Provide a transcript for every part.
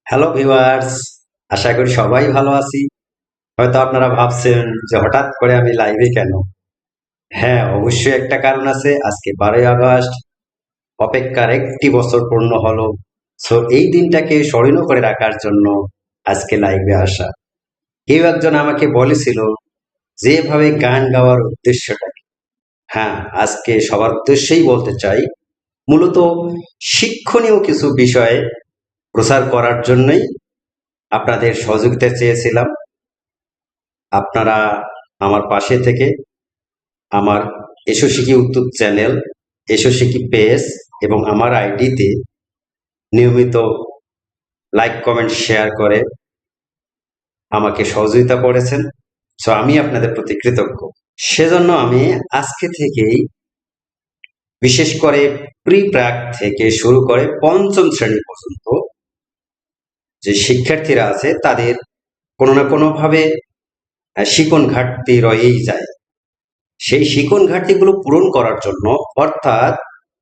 Hello viewers, আশা করি সবাই ভালো আছি। হয়তো আপনারা ভাবছেন যে হঠাৎ করে আমি লাইভে কেন? হ্যাঁ, অবশ্যই একটা কারণ আছে। আজকে 12ই আগস্ট, অপেক্ষার একটি বছর পূর্ণ হলো। সো এই দিনটাকে স্মরণীয় করে রাখার জন্য আজকে লাইভে আসা। কেউ একজন আমাকে বলেছিল যে এভাবে গান গাওয়ার উদ্দেশ্যটা কি? হ্যাঁ, আজকে সবার উদ্দেশ্যেই বলতে চাই, মূলত শিক্ষণীয় কিছু বিষয়ে প্রচার করার জন্যই আপনাদের সহযোগিতা চেয়েছিলাম। আপনারা আমার পাশে থেকে আমার এসো শিখি ইউটিউব চ্যানেল, এসো শিখি পেজ এবং আমার আইডিতে নিয়মিত লাইক কমেন্ট শেয়ার করে আমাকে সহযোগিতা করেছেন। সো আমি আপনাদের প্রতি কৃতজ্ঞ। সেজন্য আমি আজকে থেকেই বিশেষ করে প্রি প্রাক থেকে শুরু করে পঞ্চম শ্রেণী পর্যন্ত যে শিক্ষার্থীরা আছে তাদের কোনো না কোনোভাবে শিখন ঘাটতি রয়েই যায়। সেই শিখন ঘাটতিগুলো পূরণ করার জন্য, অর্থাৎ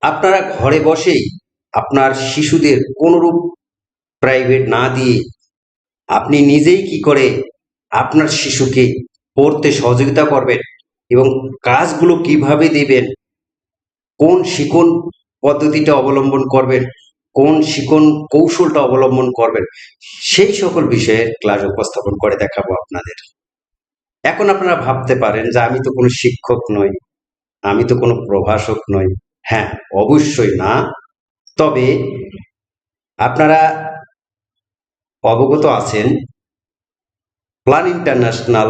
আপনারা ঘরে বসেই আপনার শিশুদের কোনরূপ প্রাইভেট না দিয়ে আপনি নিজেই কি করে আপনার শিশুকে পড়তে সহযোগিতা করবেন এবং কাজগুলো কিভাবে দিবেন, কোন শিখন পদ্ধতিটা অবলম্বন করবেন, কোন শিখন কৌশলটা অবলম্বন করবেন, সেই সকল বিষয়ের ক্লাস উপস্থাপন করে দেখাবো আপনাদের। এখন আপনারা ভাবতে পারেন যে আমি তো কোনো শিক্ষক নই, আমি তো কোনো প্রভাষক নই। হ্যাঁ, অবশ্যই না। তবে আপনারা অবগত আছেন plan international,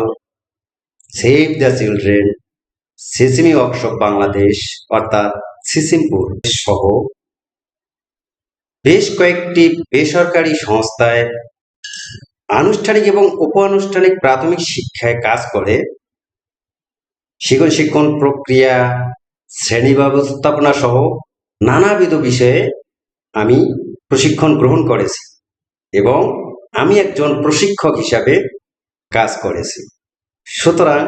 save the children, sesame workshop Bangladesh অর্থাৎ সিসিমপুর সহ বেশ কয়েকটি বেসরকারি সংস্থায় আনুষ্ঠানিক এবং উপ-আনুষ্ঠানিক প্রাথমিক শিক্ষায় কাজ করে শিক্ষণ প্রক্রিয়া, শ্রেণী ব্যবস্থাপনা সহ নানাবিধ বিষয়ে আমি প্রশিক্ষণ গ্রহণ করেছি এবং আমি একজন প্রশিক্ষক হিসাবে কাজ করেছি। সুতরাং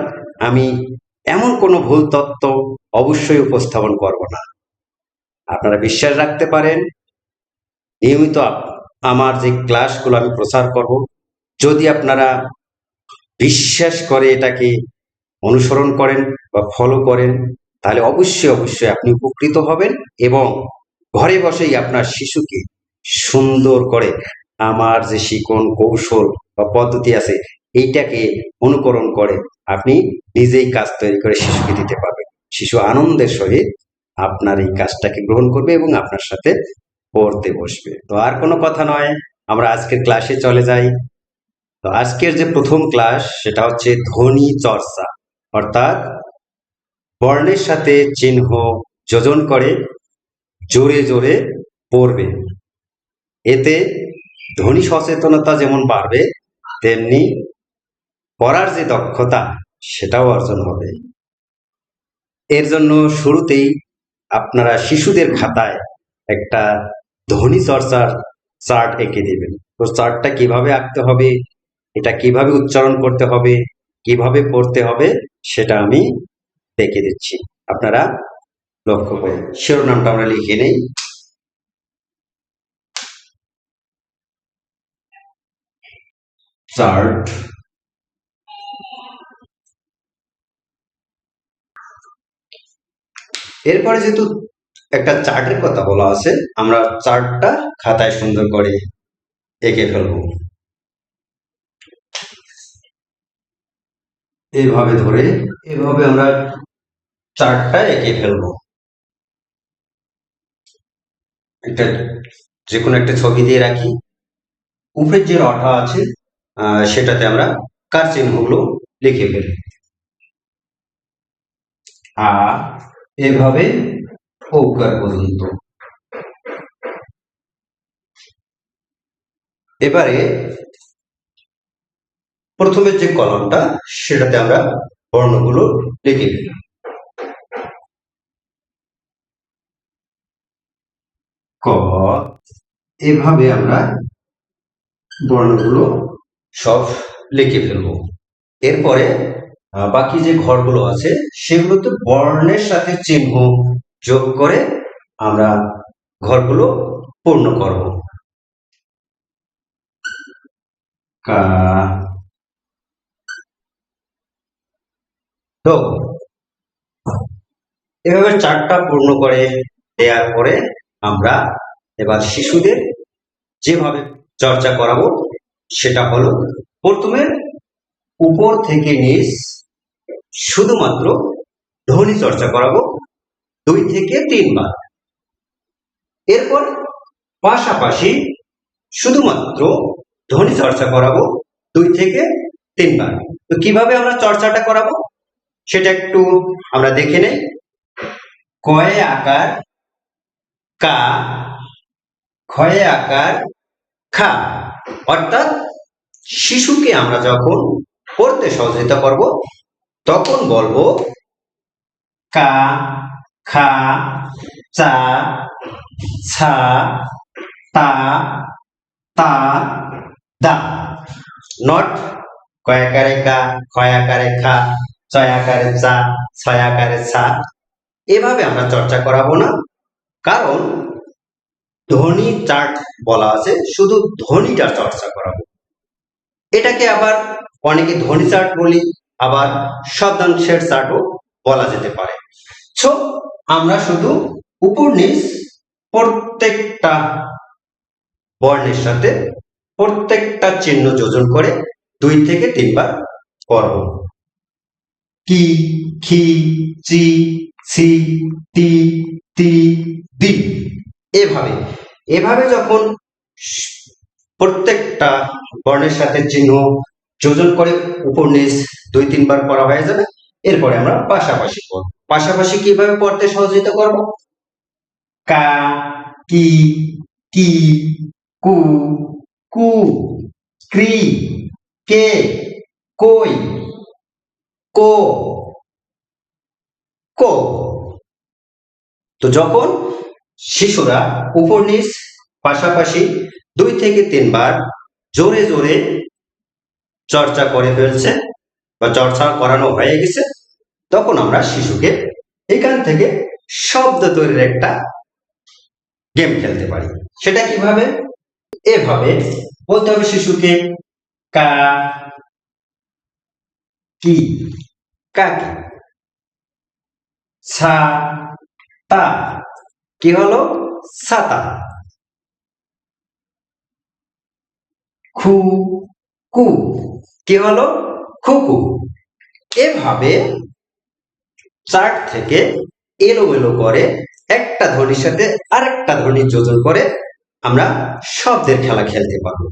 আমি এমন কোনো ভুল তথ্য অবশ্যই উপস্থাপন করব না। আপনারা বিশ্বাস রাখতে পারেন, নিয়মিত আমার যে ক্লাসগুলো আমি প্রচার করব, যদি আপনারা বিশ্বাস করে এটাকে অনুসরণ করেন বা ফলো করেন, তাহলে অবশ্যই অবশ্যই আপনি উপকৃত হবেন এবং ঘরে বসেই আপনার শিশুকে সুন্দর করে আমার যে শিখন কৌশল বা পদ্ধতি আছে এইটাকে অনুকরণ করে আপনি নিজেই কাজ তৈরি করে শিশুকে দিতে পারবেন। শিশু আনন্দের সহিত আপনার এই কাজটাকে গ্রহণ করবে এবং আপনার সাথে পড়তে বসবে। তো আর কোনো কথা নয়, আমরা আজকের ক্লাসে চলে যাই। তো আজকের যে প্রথম ক্লাস সেটা হচ্ছে ধ্বনি চর্চা, অর্থাৎ বর্ণের সাথে চিহ্ন যোজন করে জোরে জোরে পড়বে। এতে ধ্বনি সচেতনতা যেমন বাড়বে, তেমনি পড়ার যে দক্ষতা সেটাও অর্জন হবে। এর জন্য শুরুতেই আপনারা শিশুদের খাতায় একটা ধ্বনি চর্চার চার্ট এঁকে দিবেন। তো চার্টটা কিভাবে আঁকতে হবে, এটা কিভাবে উচ্চারণ করতে হবে, কিভাবে পড়তে হবে, সেটা আমি দেখে দিচ্ছি। আপনারা লক্ষ্য করেন। শিরোনামটা আমরা লিখে নেই। চার্ট। এরপরে যেহেতু একটা চার্টের কথা বলা আছে, আমরা চার্টটা খাতায় সুন্দর করে এঁকে ফেলবো। এইভাবে ধরে এভাবে আমরা চার্টটা এঁকে ফেলবো। একটা যে কোনো একটা ছবি দিয়ে রাখি। উপরের যে রটা আছে সেটাতে আমরা কার চিহ্নগুলো লিখে ফেলি। আর এভাবে ঔকার পর্যন্ত। এবারে প্রথমের যে কলমটা সেটাতে আমরা বর্ণগুলো লিখে ফেলি। ক, এভাবে আমরা বর্ণগুলো সব লিখে ফেলবো। এরপরে বাকি যে ঘরগুলো আছে সেগুলোতে বর্ণের সাথে চিহ্ন যোগ করে আমরা ঘরগুলো পূর্ণ করব। কা তো এভাবে চারটা পূর্ণ করে দেওয়ার পরে আমরা এবার শিশুদের যেভাবে চর্চা করাবো সেটা হলো প্রথমে উপর থেকে নিচ শুধুমাত্র ধ্বনি চর্চা করাবো 2 থেকে 3 বার। এরপর পাশাপাশি শুধুমাত্র ধ্বনি চর্চা করাবো 2 থেকে 3 বার। তো কিভাবে আমরা চর্চাটা করাবো সেটা একটু আমরা দেখে নেই। কয়ে আকার কা, ক্ষয়ে আকার খা, অর্থাৎ শিশুকে আমরা যখন পড়তে সহযোগিতা করব তখন বলবো কা, খা, চা, ছা, তা, তা, দা। নট কয়াকারে কা, ক্ষয়াকারে খা, চয়াকারে চা, ছয়াকারে ছা। এভাবে আমরা চর্চা করাবো না, কারণ ধ্বনি চার্ট বলা আছে, শুধু ধ্বনিটা চর্চা করাবো। এটাকে আবার অনেকে ধ্বনি চার্ট বলি, আবার শব্দাংশের চার্টও বলা যেতে পারে। সো আমরা শুধু উপর নিচ প্রত্যেকটা বর্ণের সাথে প্রত্যেকটা চিহ্ন যোজন করে 2 থেকে 3 বার করব। কি, খি, চি, সি, তি, তি, দি। এভাবে এভাবে যখন প্রত্যেকটা বর্ণের সাথে চিহ্ন যোজন করে উপর নিচ 2-3 বার পড়া হয়ে যাবে, এরপরে আমরা পাশাপাশি পড়ব। পাশাপাশি কিভাবে পড়তে সহযোগিতা করব? কা, কি, কি, কু, কু, ক্রি, কে, কই, কো, কো। তো যখন শিশুরা উপর নিচ পাশাপাশি 2 থেকে 3 বার জোরে জোরে চর্চা করে ফেলছে বা চর্চা করানো হয়ে গেছে, তখন আমরা শিশুকে এখান থেকে শব্দ তৈরির একটা গেম খেলতে পারি। সেটা কিভাবে? এভাবে বলতে হবে শিশুকে কা, কি, কাকি, ছা, তা, কি হলো? ছাতা, খু, কু, কি হলো? খুকু। এভাবে চার্ট থেকে এলোমেলো করে একটা ধ্বনির সাথে আরেকটা ধ্বনি যোজন করে আমরা শব্দের খেলা খেলতে পারবো।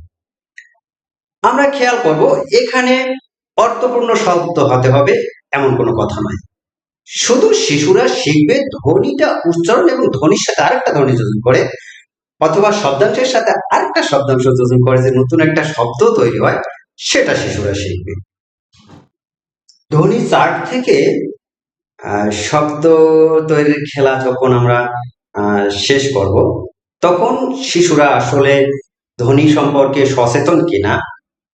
আমরা খেয়াল করব, এখানে অর্থপূর্ণ শব্দ হতে হবে এমন কোনো কথা নয়। শুধু শিশুরা শিখবে ধ্বনিটা উচ্চারণ এবং ধ্বনির সাথে আরেকটা ধ্বনি যোজন করে, অথবা শব্দাংশের সাথে আরেকটা শব্দাংশ যোজন করে যে নতুন একটা শব্দ তৈরি হয়, সেটা শিশুরা শিখবে। ধ্বনি চার্ট থেকে শব্দ তৈরির খেলা যখন আমরা শেষ করব, তখন শিশুরা আসলে ধ্বনি সম্পর্কে সচেতন কিনা,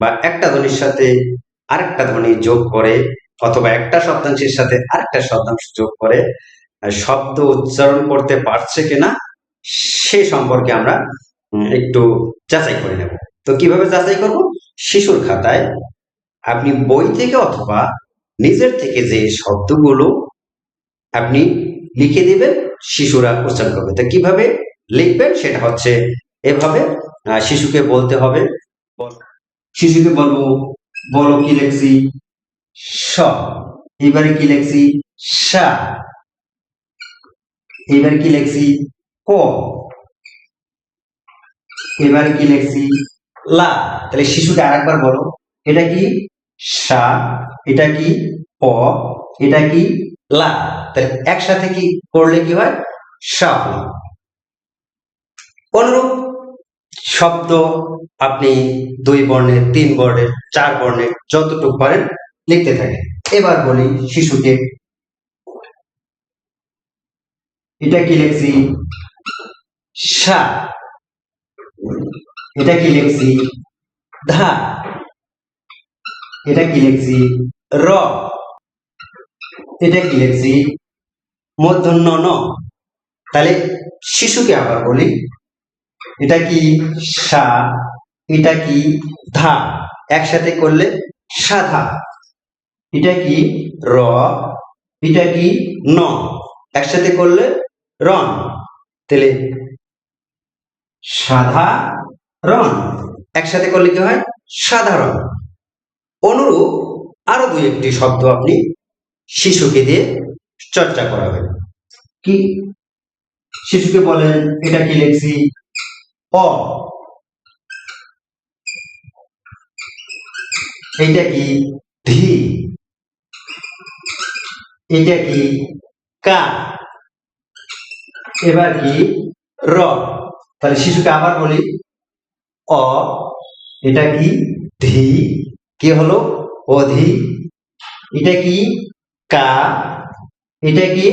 বা একটা ধ্বনির সাথে আরেকটা ধ্বনি যোগ করে অথবা একটা শব্দাংশের সাথে আরেকটা শব্দাংশ যোগ করে শব্দ উচ্চারণ করতে পারছে কিনা, সে সম্পর্কে আমরা একটু যাচাই করে নেব। তো কিভাবে যাচাই করব? শিশুর খাতায় আপনি বই থেকে অথবা নিজের থেকে যে শব্দগুলো আপনি লিখে দিবেন, শিশুরা উচ্চারণ করবে। তো কিভাবে লিখবেন সেটা হচ্ছে এভাবে, শিশুকে বলতে হবে, শিশুকে বলবো, বলো কি লিখছি? স। এবারে কি লিখছি? সা। এবারে কি লিখছি? ক। এবারে কি লিখছি? লা। তাহলে শিশুকে আরেকবার বলো, এটা কি? সা। এটা কি? প। এটা কি? লা। তাহলে একসাথে কি করলে কি হয়? সাফলা। অনুরূপ শব্দ আপনি 2 বর্ণের, 3 বর্ণের, 4 বর্ণের যতটুকু পারেন লিখতে থাকেন। এবার বলি শিশুকে, এটা কি লিখছি? সা। এটা কি লিখছি? ধা। এটা কি লিখছি? র। এটা কি লিখছি? মূর্ধন্য ন। তাহলে শিশুকে আবার বলি, এটা কি? সা। এটা কি ধা, একসাথে করলে সাধা। এটা কি র, এটা কি ন, একসাথে করলে রন। তাহলে সাধারণ একসাথে করলে কি হয়? সাধারণ। অনুরূপ আরো দুই একটি শব্দ আপনি শিশুকে দিয়ে চর্চা করাবেন। কি শিশুকে বলেন, এটা কি লিখছি? অ। এটা কি? ধি। এটা কি? কা। এবার কি? র। তাহলে শিশুকে আবার বলি, অ। এটা কি? ধি। কি হলো? অধি। এটা কি? কা। এটা কি?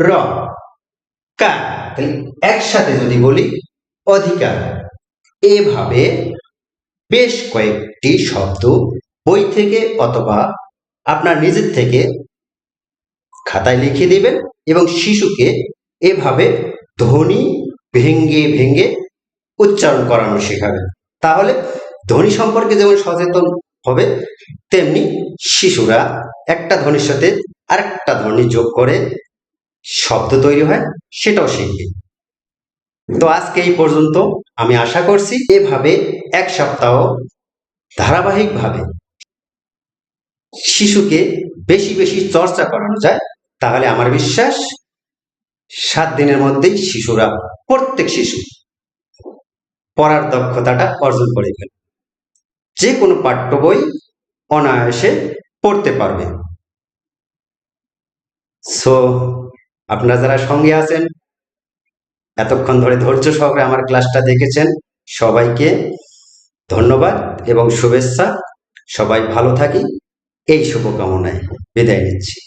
র। কা। তাহলে একসাথে যদি বলি অধিকার। এভাবে বেশ কয়েকটি শব্দ বই থেকে অথবা আপনার নিজের থেকে খাতায় লিখে দিবেন এবং শিশুকে এভাবে ধ্বনি ভেঙ্গে ভেঙ্গে উচ্চারণ করানো শেখাবেন। তাহলে ধ্বনি সম্পর্কে যেমন সচেতন হবে, তেমনি শিশুরা একটা ধ্বনির সাথে আরেকটা ধ্বনি যোগ করে শব্দ তৈরি হয়, সেটাও শিখবে। তো আজকে এই পর্যন্ত। আমি আশা করছি এভাবে এক সপ্তাহ ধারাবাহিকভাবে শিশুকে বেশি বেশি চর্চা করানো যায়, তাহলে আমার বিশ্বাস 7 দিনের মধ্যেই শিশুরা, প্রত্যেক শিশু পড়ার দক্ষতাটা অর্জন করে ফেলবে, যে কোনো পাঠ্য বই অনায়াসে পড়তে পারবে। সো আপনারা যারা সঙ্গে আছেন, এতক্ষণ ধরে ধৈর্য সহকারে আমার ক্লাসটা দেখেছেন, সবাইকে ধন্যবাদ এবং শুভেচ্ছা। সবাই ভালো থাকি এই শুভকামনায় বিদায় নিচ্ছি।